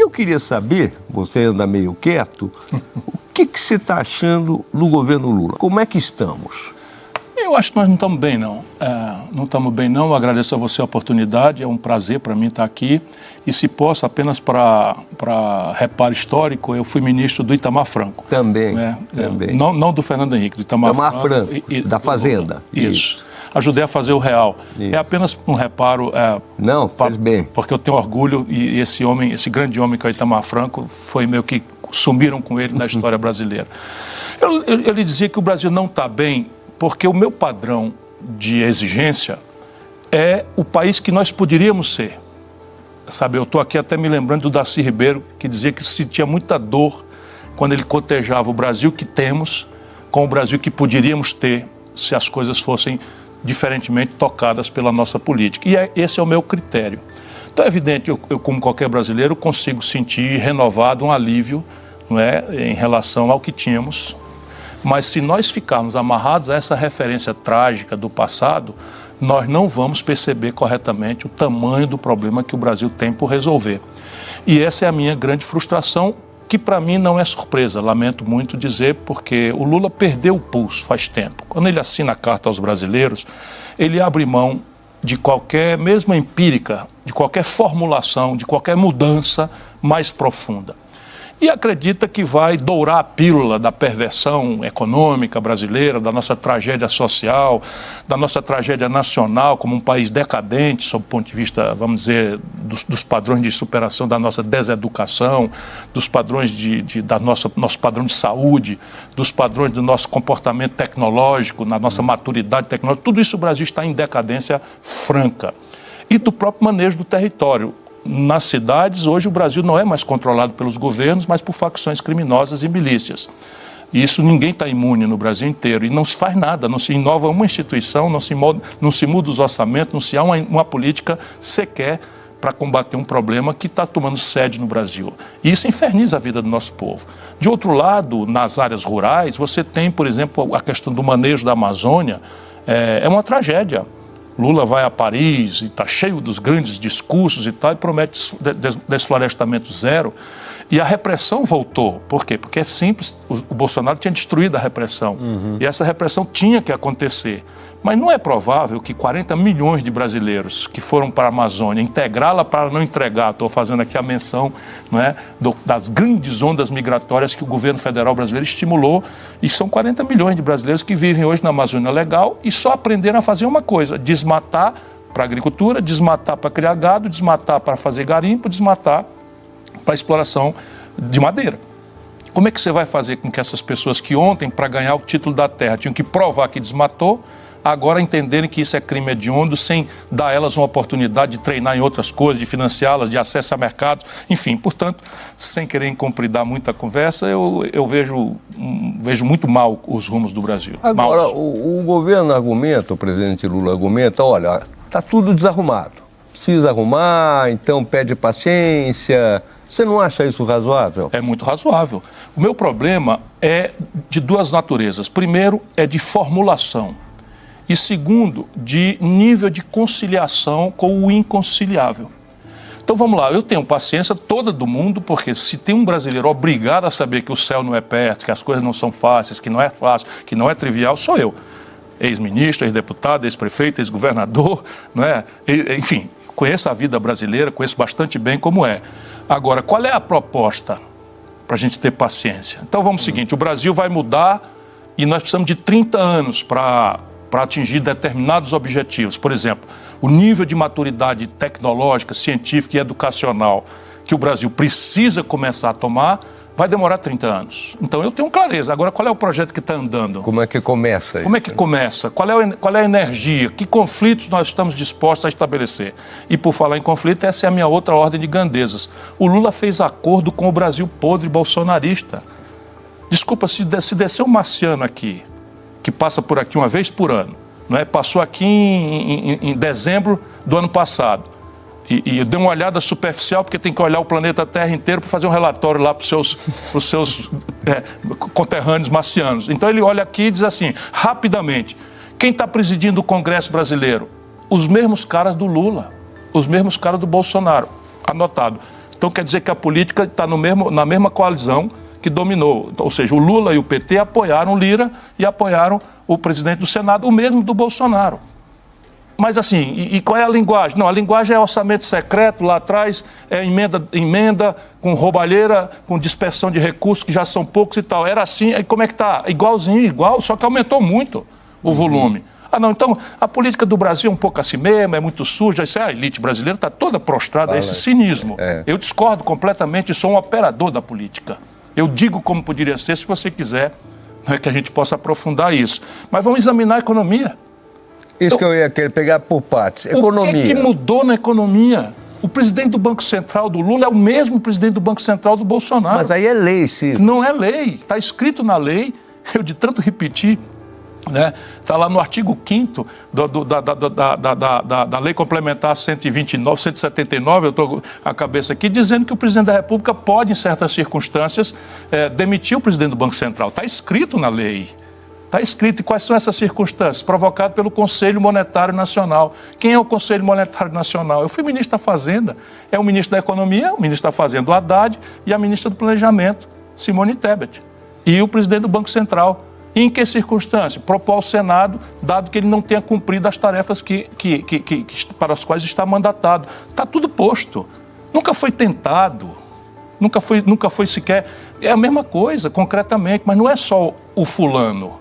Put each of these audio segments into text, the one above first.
eu queria saber, você anda meio quieto, o que você está achando do governo Lula? Como é que estamos? Eu acho que nós não estamos bem, não. Não estamos bem, não. Eu agradeço a você a oportunidade. É um prazer para mim estar aqui. E se posso, apenas para reparo histórico, eu fui ministro do Itamar Franco. Também, também. Não do Fernando Henrique, do Itamar Franco. Da Fazenda. Isso. Ajudei a fazer o real. Isso. É apenas um reparo. Não, fez bem. Porque eu tenho orgulho e esse homem, esse grande homem que é o Itamar Franco, foi meio que sumiram com ele na história brasileira. Eu lhe dizia que o Brasil não está bem porque o meu padrão de exigência é o país que nós poderíamos ser. Sabe, eu estou aqui até me lembrando do Darcy Ribeiro, que dizia que sentia muita dor quando ele cotejava o Brasil que temos com o Brasil que poderíamos ter se as coisas fossem diferentemente tocadas pela nossa política. E esse é o meu critério. Então é evidente, eu como qualquer brasileiro, consigo sentir renovado um alívio, não é, em relação ao que tínhamos. Mas se nós ficarmos amarrados a essa referência trágica do passado, nós não vamos perceber corretamente o tamanho do problema que o Brasil tem por resolver. E essa é a minha grande frustração, que para mim não é surpresa, lamento muito dizer, porque o Lula perdeu o pulso faz tempo. Quando ele assina a carta aos brasileiros, ele abre mão de qualquer, mesmo empírica, de qualquer formulação, de qualquer mudança mais profunda. E acredita que vai dourar a pílula da perversão econômica brasileira, da nossa tragédia social, da nossa tragédia nacional como um país decadente, sob o ponto de vista, vamos dizer, dos padrões de superação da nossa deseducação, dos padrões nosso padrão de saúde, dos padrões do nosso comportamento tecnológico, na nossa maturidade tecnológica. Tudo isso o Brasil está em decadência franca. E do próprio manejo do território. Nas cidades, hoje o Brasil não é mais controlado pelos governos, mas por facções criminosas e milícias. E isso ninguém está imune no Brasil inteiro. E não se faz nada, não se inova uma instituição, não se muda os orçamentos, não se há uma política sequer para combater um problema que está tomando sede no Brasil. E isso inferniza a vida do nosso povo. De outro lado, nas áreas rurais, você tem, por exemplo, a questão do manejo da Amazônia, é uma tragédia. Lula vai a Paris e está cheio dos grandes discursos e tal, e promete desflorestamento zero. E a repressão voltou. Por quê? Porque é simples, o Bolsonaro tinha destruído a repressão. E essa repressão tinha que acontecer. Mas não é provável que 40 milhões de brasileiros que foram para a Amazônia integrá-la para não entregar, estou fazendo aqui a menção, não é, das grandes ondas migratórias que o governo federal brasileiro estimulou, e são 40 milhões de brasileiros que vivem hoje na Amazônia Legal e só aprenderam a fazer uma coisa: desmatar para agricultura, desmatar para criar gado, desmatar para fazer garimpo, desmatar para exploração de madeira. Como é que você vai fazer com que essas pessoas que ontem, para ganhar o título da terra, tinham que provar que desmatou, agora entenderem que isso é crime hediondo, sem dar a elas uma oportunidade de treinar em outras coisas, de financiá-las, de acesso a mercados, enfim. Portanto, sem querer incompridar muita conversa, eu vejo muito mal os rumos do Brasil. Agora, o governo argumenta, o presidente Lula argumenta, olha, está tudo desarrumado, precisa arrumar, então pede paciência. Você não acha isso razoável? É muito razoável. O meu problema é de duas naturezas. Primeiro, é de formulação. E segundo, de nível de conciliação com o inconciliável. Então vamos lá, eu tenho paciência toda do mundo, porque se tem um brasileiro obrigado a saber que o céu não é perto, que as coisas não são fáceis, que não é fácil, que não é trivial, sou eu. Ex-ministro, ex-deputado, ex-prefeito, ex-governador, não é? Enfim, conheço a vida brasileira, conheço bastante bem como é. Agora, qual é a proposta para a gente ter paciência? Então vamos ao seguinte, o Brasil vai mudar e nós precisamos de 30 anos para atingir determinados objetivos. Por exemplo, o nível de maturidade tecnológica, científica e educacional que o Brasil precisa começar a tomar vai demorar 30 anos. Então eu tenho clareza. Agora, qual é o projeto que está andando? Como é que começa? Como é que começa? Qual é a energia? Que conflitos nós estamos dispostos a estabelecer? E por falar em conflito, essa é a minha outra ordem de grandezas. O Lula fez acordo com o Brasil podre bolsonarista. Desculpa, se descer um marciano aqui, que passa por aqui uma vez por ano, não é? Passou aqui em dezembro do ano passado, e eu dei uma olhada superficial, porque tem que olhar o planeta Terra inteiro para fazer um relatório lá para os seus conterrâneos marcianos. Então ele olha aqui e diz assim, rapidamente, quem está presidindo o Congresso brasileiro? Os mesmos caras do Lula, os mesmos caras do Bolsonaro. Anotado. Então quer dizer que a política está na mesma coalizão que dominou. Ou seja, o Lula e o PT apoiaram o Lira e apoiaram o presidente do Senado, o mesmo do Bolsonaro. Mas assim, e qual é a linguagem? Não, a linguagem é orçamento secreto, lá atrás é emenda com roubalheira, com dispersão de recursos que já são poucos e tal. Era assim, aí como é que está? Igualzinho, igual, só que aumentou muito o volume. Ah, não, então a política do Brasil é um pouco assim mesmo, é muito suja, a elite brasileira está toda prostrada a esse cinismo. Eu discordo completamente e sou um operador da política. Eu digo como poderia ser, se você quiser, né, que a gente possa aprofundar isso. Mas vamos examinar a economia. Isso então, que eu ia querer pegar por partes. Economia. O que mudou na economia? O presidente do Banco Central do Lula é o mesmo presidente do Banco Central do Bolsonaro. Mas aí é lei, Ciro. Não é lei. Está escrito na lei, eu de tanto repetir, né? Está lá no artigo 5º da Lei Complementar 129, 179, eu estou com a cabeça aqui, dizendo que o presidente da República pode, em certas circunstâncias, demitir o presidente do Banco Central. Está escrito na lei. Está escrito. E quais são essas circunstâncias? Provocado pelo Conselho Monetário Nacional. Quem é o Conselho Monetário Nacional? Eu fui ministro da Fazenda. É o ministro da Economia, o ministro da Fazenda, o Haddad, e a ministra do Planejamento, Simone Tebet. E o presidente do Banco Central. E em que circunstância? Propor ao Senado, dado que ele não tenha cumprido as tarefas para as quais está mandatado. Está tudo posto. Nunca foi tentado. Nunca foi sequer... É a mesma coisa, concretamente, mas não é só o fulano.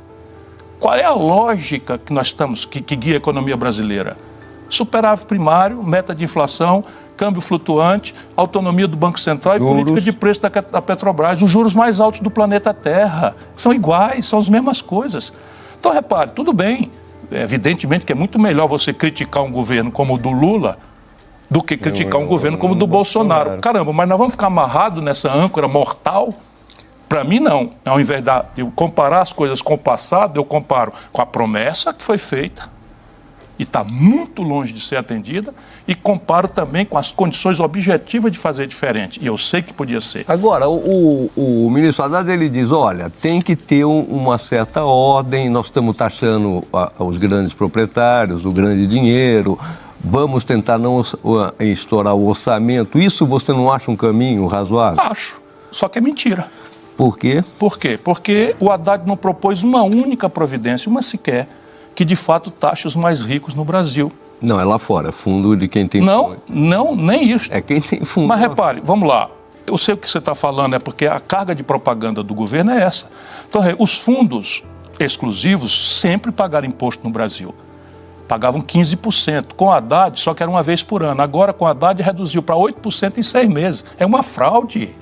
Qual é a lógica que nós estamos, que guia a economia brasileira? Superávit primário, meta de inflação, câmbio flutuante, autonomia do Banco Central e política de preço da Petrobras. Os juros mais altos do planeta Terra são iguais, são as mesmas coisas. Então, repare, tudo bem. Evidentemente que é muito melhor você criticar um governo como o do Lula do que criticar um governo como o do Bolsonaro. Caramba, mas nós vamos ficar amarrados nessa âncora mortal? Para mim, não. Ao invés de eu comparar as coisas com o passado, eu comparo com a promessa que foi feita e está muito longe de ser atendida, e comparo também com as condições objetivas de fazer diferente. E eu sei que podia ser. Agora, o ministro Haddad, ele diz, olha, tem que ter uma certa ordem, nós estamos taxando os grandes proprietários, o grande dinheiro, vamos tentar não estourar o orçamento. Isso você não acha um caminho razoável? Acho, só que é mentira. Por quê? Por quê? Porque o Haddad não propôs uma única providência, uma sequer, que de fato taxe os mais ricos no Brasil. Não, é lá fora, fundo de quem tem fundo. Não, nem isso. É quem tem fundo. Mas repare, vamos lá, eu sei o que você está falando, é porque a carga de propaganda do governo é essa. Então, os fundos exclusivos sempre pagaram imposto no Brasil. Pagavam 15%. Com o Haddad, só que era uma vez por ano. Agora, com o Haddad, reduziu para 8% em 6 meses. É uma fraude.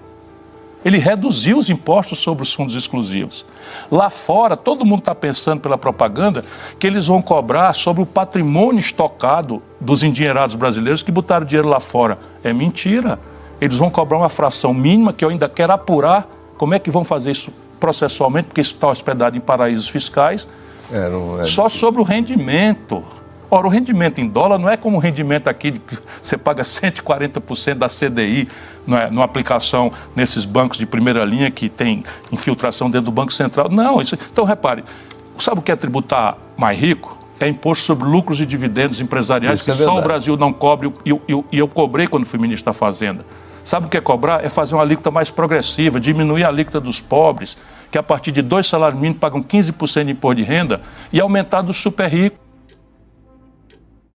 Ele reduziu os impostos sobre os fundos exclusivos. Lá fora, todo mundo está pensando pela propaganda que eles vão cobrar sobre o patrimônio estocado dos endinheirados brasileiros que botaram dinheiro lá fora. É mentira. Eles vão cobrar uma fração mínima que eu ainda quero apurar. Como é que vão fazer isso processualmente? Porque isso está hospedado em paraísos fiscais. Só sobre o rendimento. Ora, o rendimento em dólar não é como o rendimento aqui, que você paga 140% da CDI numa aplicação nesses bancos de primeira linha que tem infiltração dentro do Banco Central. Não, então repare, sabe o que é tributar mais rico? É imposto sobre lucros e dividendos empresariais, que só o Brasil não cobre, e eu cobrei quando fui ministro da Fazenda. Sabe o que é cobrar? É fazer uma alíquota mais progressiva, diminuir a alíquota dos pobres, que a partir de 2 salários mínimos pagam 15% de imposto de renda, e aumentar dos super ricos.